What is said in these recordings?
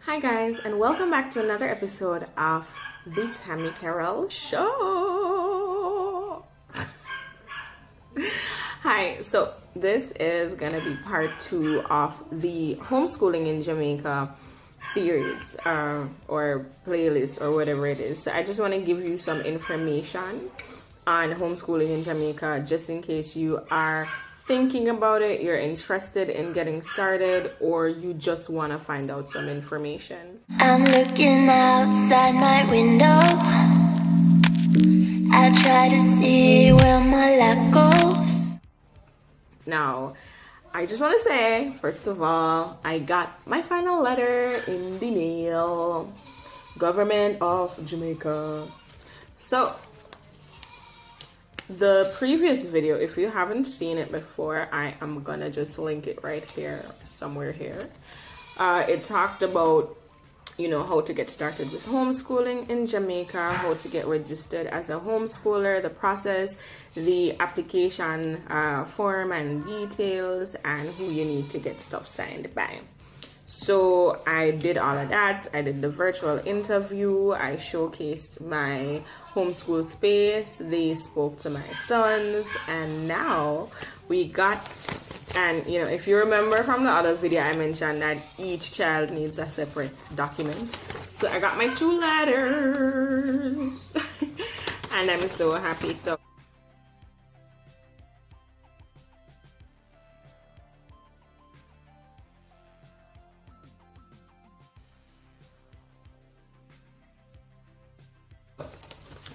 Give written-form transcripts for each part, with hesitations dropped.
Hi guys, and welcome back to another episode of the Tammy Carroll Show. Hi, so this is gonna be part 2 of the Homeschooling in Jamaica series or playlist or whatever it is. So I just want to give you some information on homeschooling in Jamaica just in case you are thinking about it, you're interested in getting started, or you just want to find out some information. I'm looking outside my window. I try to see where my light goes. Now, I just want to say, first of all, I got my final letter in the mail. Government of Jamaica. So, the previous video, if you haven't seen it before, I am gonna just link it right here, somewhere here. It talked about, how to get started with homeschooling in Jamaica, how to get registered as a homeschooler, the process, the application form and details, and who you need to get stuff signed by. So I did all of that. I did the virtual interview. I showcased my homeschool space. They spoke to my sons, and now we got, and if you remember from the other video, I mentioned that each child needs a separate document. So I got my 2 letters and I'm so happy. So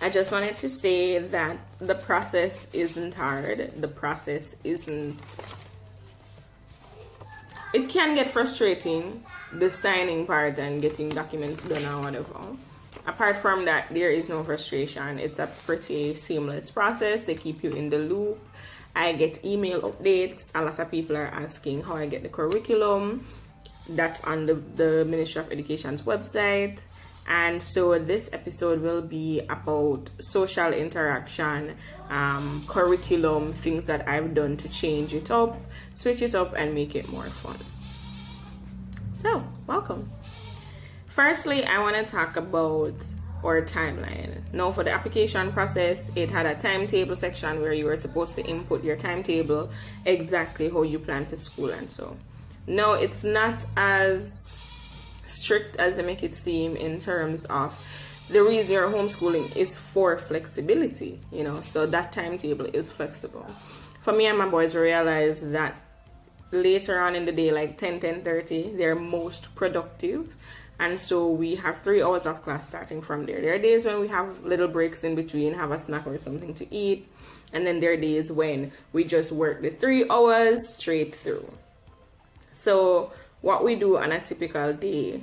I just wanted to say that the process isn't hard. The process isn't... It can get frustrating, the signing part and getting documents done or whatever. Apart from that, there is no frustration. It's a pretty seamless process. They keep you in the loop. I get email updates. A lot of people are asking how I get the curriculum. That's on the Ministry of Education's website. And so this episode will be about social interaction, curriculum, things that I've done to change it up, switch it up, and make it more fun. So, welcome. Firstly, I want to talk about our timeline. Now, for the application process, it had a timetable section where you were supposed to input your timetable, exactly how you plan to school and so. No, it's not as strict as they make it seem in terms of the reason you're homeschooling is for flexibility, so that timetable is flexible. For me and my boys, realized that later on in the day, like 10:30, they're most productive, and so we have 3 hours of class starting from there. There are days when we have little breaks in between, have a snack or something to eat, and then there are days when we just work the 3 hours straight through. So what we do on a typical day,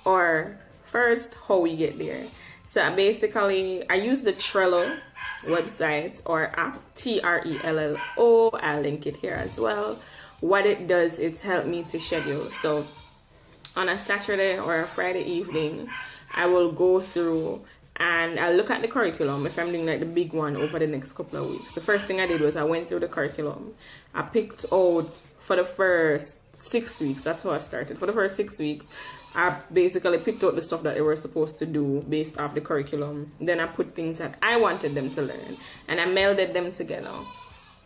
or first how we get there. So basically I use the Trello website or app, Trello. I'll link it here as well. What it does, it's helped me to schedule. So on a Saturday or a Friday evening, I will go through and I'll look at the curriculum if I'm doing like the big one over the next couple of weeks. The first thing I did was I went through the curriculum. I picked out for the first 6 weeks, that's how I started. For the first 6 weeks, I basically picked out the stuff that they were supposed to do based off the curriculum. Then I put things that I wanted them to learn, and I melded them together.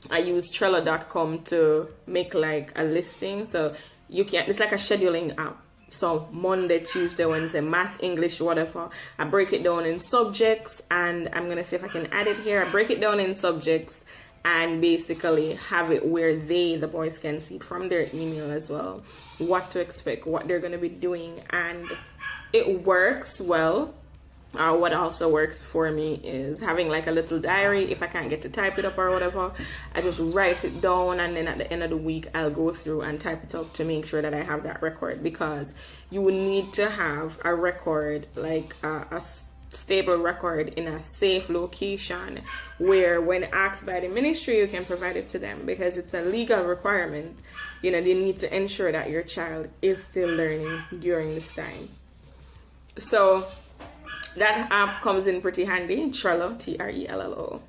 I used Trello.com to make like a listing, so it's like a scheduling app. So Monday, Tuesday, Wednesday, math, English, whatever. I break it down in subjects, and I'm gonna see if I can add it here. I break it down in subjects and basically have it where the boys can see it from their email as well, what to expect, what they're going to be doing, and it works well. What also works for me is having like a little diary. If I can't get to type it up or whatever, I just write it down, and then at the end of the week I'll go through and type it up to make sure that I have that record, because you will need to have a record, like a stable record in a safe location where when asked by the ministry you can provide it to them, because it's a legal requirement. They need to ensure that your child is still learning during this time. So that app comes in pretty handy, Trello, Trello.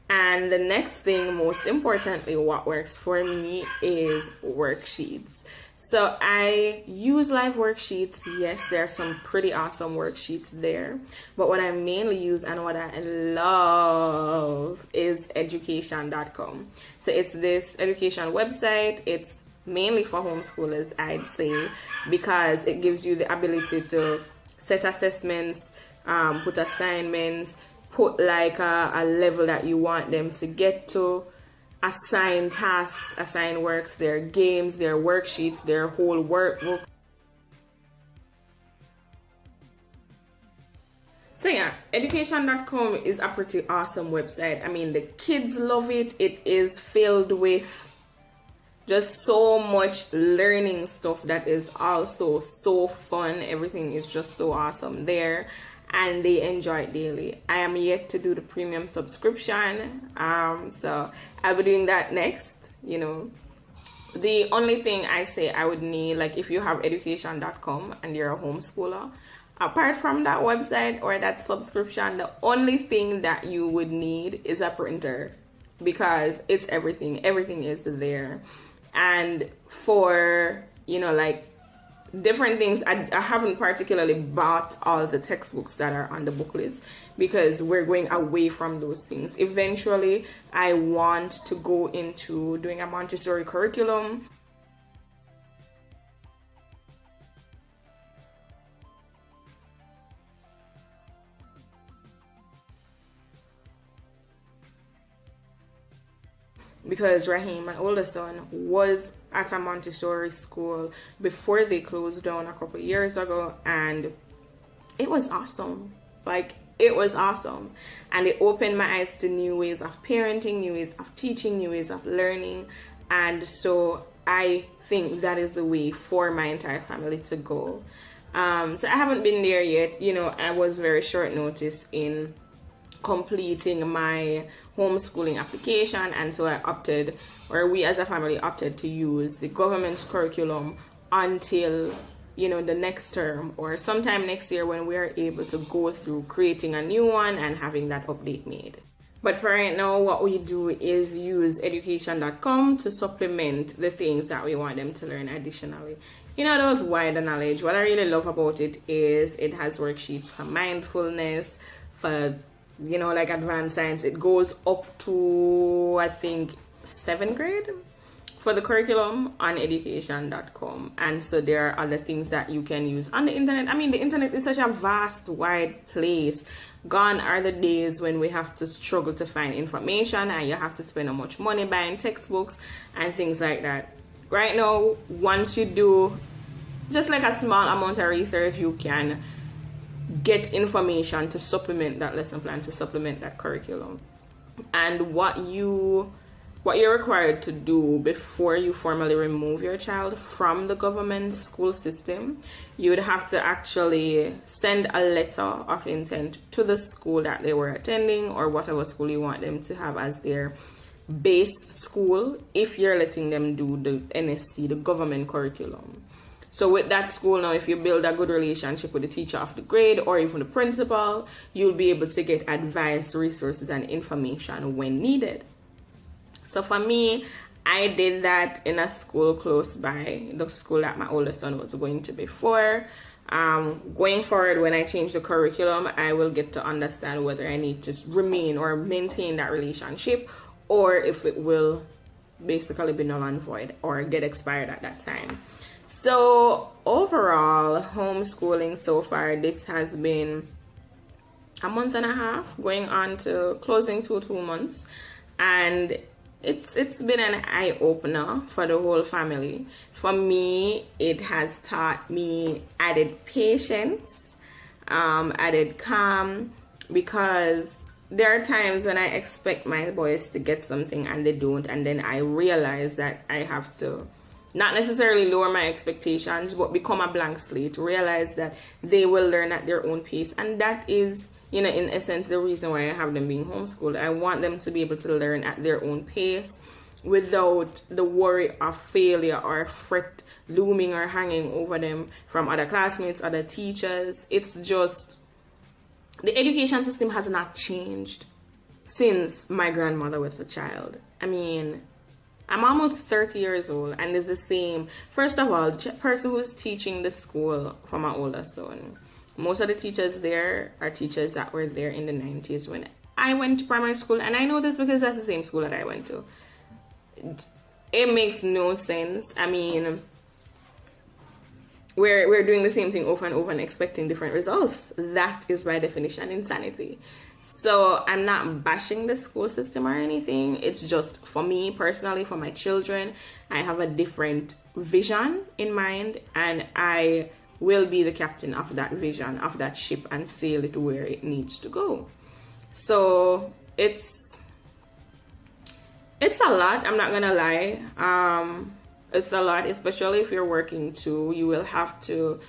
And the next thing, most importantly, what works for me is worksheets. So I use live worksheets. Yes, there are some pretty awesome worksheets there. But what I mainly use and what I love is education.com. So it's this education website. It's mainly for homeschoolers, I'd say, because it gives you the ability to set assessments, put assignments, put like a level that you want them to get to, assign tasks, assign works, their games, their worksheets, their whole workbook. So yeah, education.com is a pretty awesome website. I mean, the kids love it. It is filled with just so much learning stuff that is also so fun. Everything is just so awesome there, and they enjoy it daily. I am yet to do the premium subscription, so I'll be doing that next. You know, the only thing I say I would need, like if you have education.com and you're a homeschooler, apart from that website or that subscription, the only thing that you would need is a printer, because it's everything is there. And for, you know, like different things, I haven't particularly bought all the textbooks that are on the book list, because we're going away from those things. Eventually I want to go into doing a Montessori curriculum. Because Raheem, my oldest son, was at a Montessori school before they closed down a couple of years ago, and it was awesome. Like, it was awesome. And it opened my eyes to new ways of parenting, new ways of teaching, new ways of learning. And so I think that is the way for my entire family to go. So I haven't been there yet. You know, I was very short notice in completing my homeschooling application, and so I opted, or we as a family opted, to use the government's curriculum until, you know, the next term or sometime next year, when we are able to go through creating a new one and having that update made. But for right now, what we do is use education.com to supplement the things that we want them to learn additionally. You know, those wider knowledge. What I really love about it is it has worksheets for mindfulness, for, you know, like advanced science. It goes up to, I think, 7th grade for the curriculum on education.com. And so there are other things that you can use on the internet. I mean, the internet is such a vast, wide place. Gone are the days when we have to struggle to find information and you have to spend how much money buying textbooks and things like that. Right now, once you do just like a small amount of research, you can get information to supplement that lesson plan, to supplement that curriculum. And what you're required to do before you formally remove your child from the government school system, you would have to actually send a letter of intent to the school that they were attending, or whatever school you want them to have as their base school, if you're letting them do the NSC, the government curriculum. So with that school now, if you build a good relationship with the teacher of the grade or even the principal, you'll be able to get advice, resources, and information when needed. So for me, I did that in a school close by the school that my oldest son was going to before. Going forward, when I change the curriculum, I will get to understand whether I need to remain or maintain that relationship, or if it will basically be null and void or get expired at that time. So overall, homeschooling so far, this has been a month and a half, going on to closing to 2 months, and it's been an eye-opener for the whole family. For me, it has taught me added patience, added calm, because there are times when I expect my boys to get something and they don't, and then I realize that I have to not necessarily lower my expectations, but become a blank slate, realize that they will learn at their own pace. And that is, you know, in essence, the reason why I have them being homeschooled. I want them to be able to learn at their own pace without the worry of failure or fret looming or hanging over them from other classmates, other teachers. It's just, the education system has not changed. since my grandmother was a child. I mean, I'm almost 30 years old, and it's the same. First of all, the person who's teaching the school for my older son, most of the teachers there are teachers that were there in the 90s when I went to primary school, and I know this because that's the same school that I went to. It makes no sense. I mean, we're doing the same thing over and over and expecting different results. That is by definition insanity. So I'm not bashing the school system or anything. It's just for me personally, for my children, I have a different vision in mind, and I will be the captain of that vision, of that ship, and sail it where it needs to go. So it's a lot, I'm not gonna lie. It's a lot, especially if you're working too. You will have to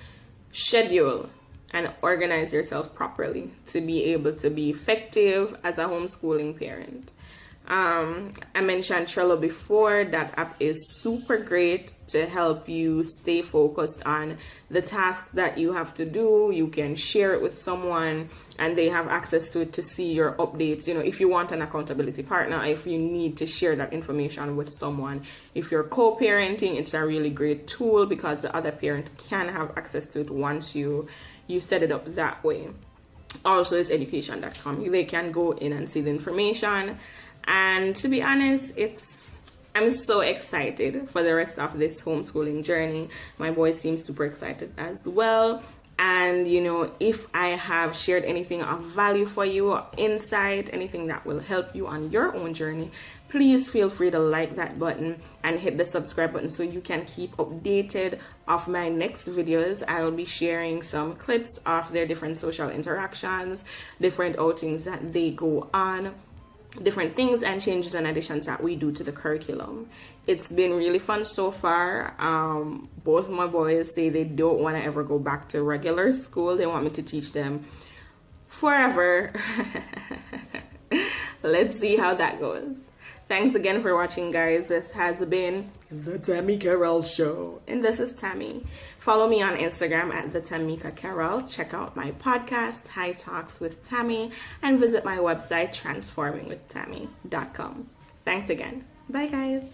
schedule and organize yourself properly to be able to be effective as a homeschooling parent. I mentioned Trello before. That app is super great to help you stay focused on the tasks that you have to do. You can share it with someone and they have access to it to see your updates. You know, if you want an accountability partner, if you need to share that information with someone. If you're co-parenting, it's a really great tool because the other parent can have access to it once you set it up that way. Also, it's education.com. They can go in and see the information. And to be honest, I'm so excited for the rest of this homeschooling journey. My boy seems super excited as well. And, you know, if I have shared anything of value for you, or insight, anything that will help you on your own journey, please feel free to like that button and hit the subscribe button so you can keep updated of my next videos. I will be sharing some clips of their different social interactions, different outings that they go on, different things and changes and additions that we do to the curriculum. It's been really fun so far. Both my boys say they don't want to ever go back to regular school. They want me to teach them forever. Let's see how that goes. Thanks again for watching, guys. This has been The Tammy Carroll Show, and this is Tammy. Follow me on Instagram at The Tamika Carroll. Check out my podcast, High Talks with Tammy, and visit my website, transformingwithtammy.com. Thanks again. Bye, guys.